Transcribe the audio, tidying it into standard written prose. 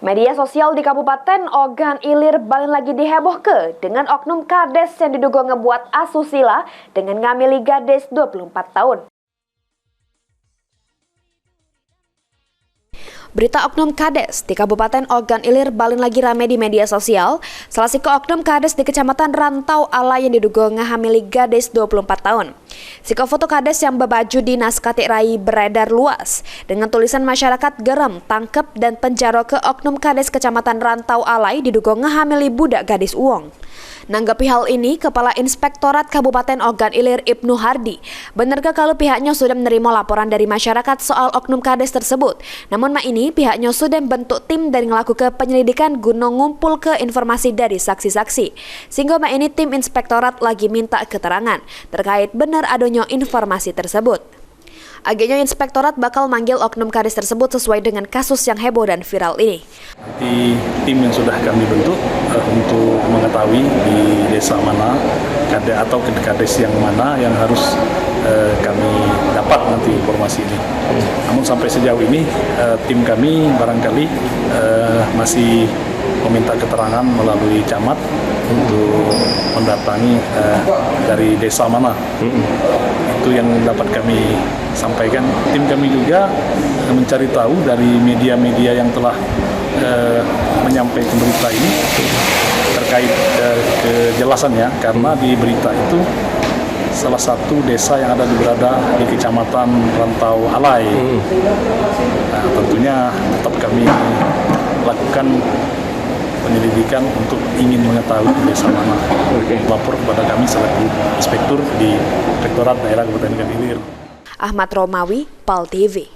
Media sosial di Kabupaten Ogan Ilir balik lagi dihebohke dengan oknum kades yang diduga ngebuat asusila dengan ngamili gadis 24 tahun. Berita oknum kades di Kabupaten Ogan Ilir balik lagi rame di media sosial. Salah satu oknum kades di Kecamatan Rantau Alai yang diduga ngehamili gadis 24 tahun. Siko foto kades yang berbaju dinas Katik Rai beredar luas dengan tulisan masyarakat gerem, tangkep dan penjara ke oknum kades Kecamatan Rantau Alai diduga ngehamili budak gadis uang. Nanggapi hal ini, Kepala Inspektorat Kabupaten Ogan Ilir Ibnu Hardi, benarkah kalau pihaknya sudah menerima laporan dari masyarakat soal oknum kades tersebut? Namun ini pihaknya sudah bentuk tim dan melakukan penyelidikan guna ngumpul ke informasi dari saksi-saksi. Sehingga ini tim Inspektorat lagi minta keterangan terkait benar adanya informasi tersebut. Agaknya Inspektorat bakal manggil oknum kades tersebut sesuai dengan kasus yang heboh dan viral ini. Nanti tim yang sudah kami bentuk untuk mengetahui di desa mana atau kades yang mana yang harus kami dapat nanti informasi ini. Namun sampai sejauh ini tim kami barangkali masih meminta keterangan melalui camat untuk mendatangi dari desa mana. Itu yang dapat kami sampaikan. Tim kami juga mencari tahu dari media-media yang telah menyampaikan berita ini terkait kejelasannya, karena di berita itu salah satu desa yang berada di Kecamatan Rantau Alai. Nah, tentunya tetap kami lakukan penyelidikan untuk ingin mengetahui desa mana. Lapor kepada kami selaku inspektur di Inspektorat Daerah Kabupaten Ogan Ilir. Ahmad Romawi, PAL TV.